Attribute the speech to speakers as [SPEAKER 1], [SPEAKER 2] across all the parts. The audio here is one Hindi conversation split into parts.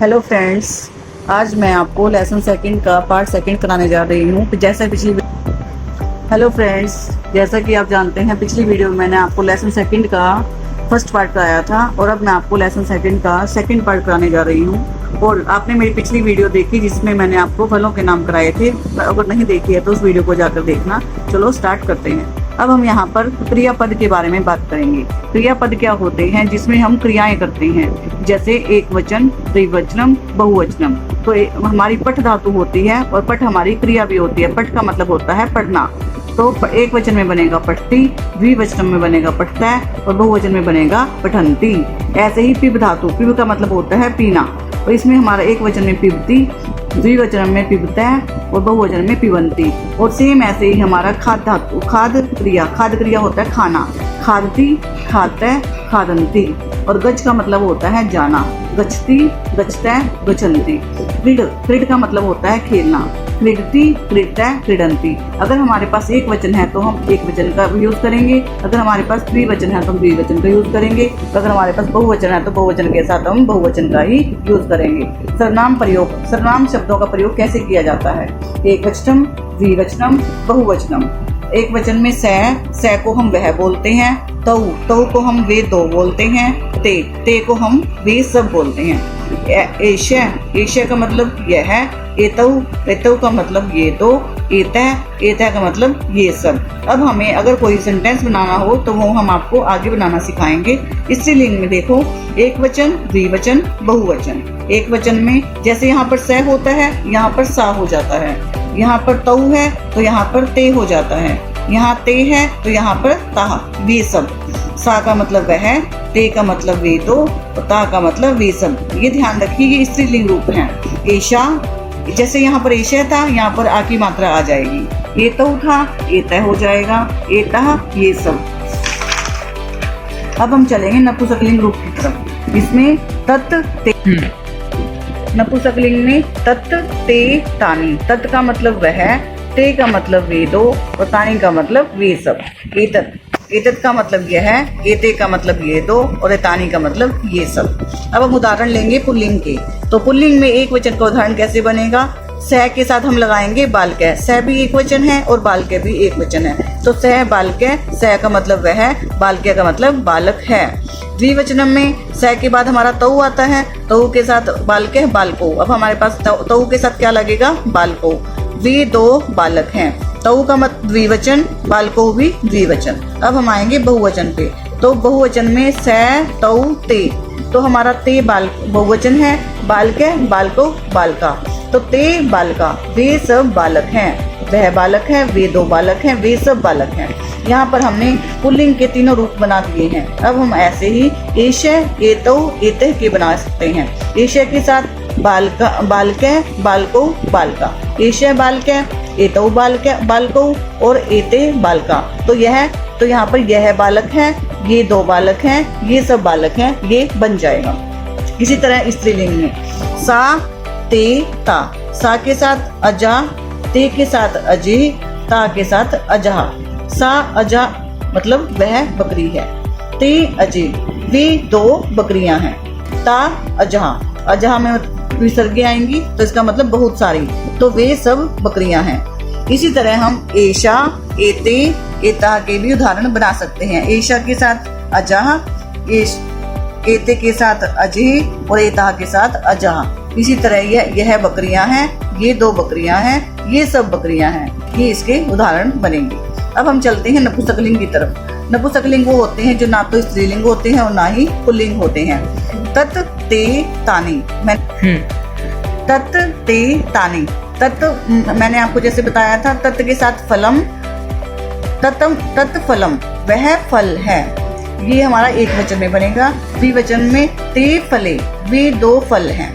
[SPEAKER 1] हेलो फ्रेंड्स, आज मैं आपको लेसन सेकंड का पार्ट सेकंड कराने जा रही हूँ। हेलो फ्रेंड्स, जैसा कि आप जानते हैं पिछली वीडियो में मैंने आपको लेसन सेकंड का फर्स्ट पार्ट कराया था और अब मैं आपको लेसन सेकंड का सेकंड पार्ट कराने जा रही हूँ। और आपने मेरी पिछली वीडियो देखी जिसमें मैंने आपको फलों के नाम कराए थे। अगर नहीं देखी है तो उस वीडियो को जाकर देखना। चलो स्टार्ट करते हैं। अब हम यहाँ पर क्रियापद के बारे में बात करेंगे। क्रियापद क्या होते हैं? जिसमें हम क्रियाएं करते हैं, जैसे एक वचन, द्विवचनम, बहुवचनम। तो हमारी पठ धातु होती है और पठ हमारी क्रिया भी होती है। पठ का मतलब होता है पढ़ना। तो एक वचन में बनेगा पठती, द्विवचन में बनेगा पठतै और बहुवचन में बनेगा पठंती। ऐसे ही पिब धातु, पिब का मतलब होता है पीना, और इसमें हमारा एक वचन में पिबती, द्विवचन में पिबतै और बहुवचन में पिबंती। और सेम ऐसे ही हमारा खाद धातु, खाद क्रिया होता है खाना, खादती, खातै, खादंती। और गच का मतलब होता है जाना, गच्छती, गच्छतै, गच्छन्ति। क्रीड का मतलब होता है खेलना, क्रीडति, क्रीडतै, क्रीडन्ति। अगर हमारे पास एक वचन है तो हम एक वचन का यूज करेंगे, अगर हमारे पास द्विवचन है तो हम द्विवचन का यूज करेंगे, अगर हमारे पास बहुवचन है तो बहुवचन के साथ हम बहुवचन का ही यूज करेंगे। सर्वनाम प्रयोग, सर्वनाम शब्दों का प्रयोग कैसे किया जाता है? एक वचनम, द्विवचनम, बहुवचनम। एक वचन में सै को हम वह बोलते हैं, तऊ को हम वे दो बोलते हैं, ते को हम वे सब बोलते हैं। एशय का मतलब यह है, एतऊ का मतलब ये दो, एतै का मतलब ये सब। अब हमें अगर कोई सेंटेंस बनाना हो तो वो हम आपको आगे बनाना सिखाएंगे। स्त्रीलिंग में देखो, एक वचन, द्विवचन, बहुवचन। एक वचन में जैसे यहाँ पर स होता है, यहाँ पर सा हो जाता है। यहाँ पर तऊ है तो यहाँ पर ते हो जाता है, यहाँ ते है तो यहाँ पर ताह, वे सब। सा का मतलब वह, ते का मतलब वे दो और ता का मतलब वे सब। ये ध्यान रखिए, ये स्त्रीलिंग रूप है। एशा, जैसे यहाँ पर एशय था, यहाँ पर आ की मात्रा आ जाएगी। एतऊ था, एतय हो जाएगा, एतः, ये सब। अब हम चलेंगे नपुंसकलिंग रूप की तरफ। इसमें तत्, ते। नपुंसकलिंग में तत्, ते, तानि। तत् का मतलब वह, ते का मतलब वे दो और तानि का मतलब वे सब। एतत् का मतलब यह है, एते का मतलब ये दो और एतानि का मतलब ये सब। अब हम उदाहरण लेंगे पुल्लिंग के। तो पुल्लिंग में एक वचन का उदाहरण कैसे बनेगा? सह के साथ हम लगाएंगे बालकै। सह भी एक वचन है और बालकै भी एक वचन है। तो सह बालकै, सह का मतलब वह है, बालकै का मतलब बालक है। द्विवचनम में सह के बाद हमारा तऊ आता है, तऊ के साथ बालकै, बालको। अब हमारे पास तऊ के साथ क्या लगेगा? बालको। वे दो बालक हैं। तऊ का मत द्विवचन, बालको भी द्विवचन। अब हम आएंगे बहुवचन पे। तो बहुवचन में सै, तऊ, ते। तो हमारा ते बहुवचन है, बालकै, बालको, बालका। तो ते बालका, वे सब बालक हैं। वह बालक है, वे दो बालक हैं, वे सब बालक हैं। यहाँ पर हमने पुल्लिंग के तीनों रूप बना दिए हैं। अब हम ऐसे ही एशय, एतऊ, एतः के बना सकते हैं। एशय के साथ बालकै, बालको, बालका। एशय बालकै, एतऊ बालको और एते बालका। तो यहाँ पर यह बालक है, ये दो बालक हैं, ये सब बालक हैं, ये बन जाएगा। इसी तरह स्त्रीलिंग में सा, ते, ता। सा के साथ अजा, ते के साथ अजय, ता के साथ अजहा। सा अजा मतलब वह बकरी है, ते अजय वे दो बकरियां हैं, ता अजहा, अजहा में विसर्गे आएंगी तो इसका मतलब बहुत सारी, तो वे सब बकरियां हैं। इसी तरह हम एशा, एते, एता के भी उदाहरण बना सकते हैं। एशा के साथ अजहा, एते के साथ अजय और एता के साथ अजहा। इसी तरह यह बकरियां हैं, ये दो बकरियां हैं, ये सब बकरियां हैं। ये इसके उदाहरण बनेंगे। अब हम चलते हैं नपुंसकलिंग की तरफ। नपुंसकलिंग वो होते हैं जो ना तो स्त्रीलिंग होते हैं और ना ही पुल्लिंग होते हैं। तत्, ते, तानि। तत्, ते, तानि। तत् मैंने आपको जैसे बताया था, तत् के साथ फलम, तत् फलम, वह फल है। ये हमारा एक वचन में बनेगा। द्विवचन में ते फले, वे दो फल हैं।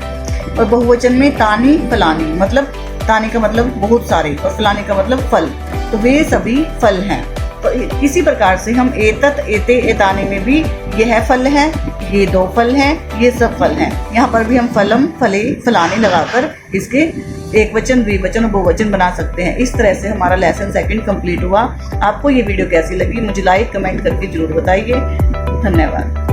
[SPEAKER 1] और बहुवचन में तानि फलानि, मतलब तानि का मतलब बहुत सारे और फलानि का मतलब फल, तो वे सभी फल हैं। तो इसी प्रकार से हम एतत्, एते, एतानि में भी यह फल है, ये दो फल हैं, ये सब फल हैं। यहाँ पर भी हम फलम, फले, फलाने लगाकर इसके एक वचन, द्विवचन और बहुवचन बना सकते हैं। इस तरह से हमारा लेसन सेकंड कंप्लीट हुआ। आपको ये वीडियो कैसी लगी मुझे लाइक कमेंट करके जरूर बताइए। धन्यवाद।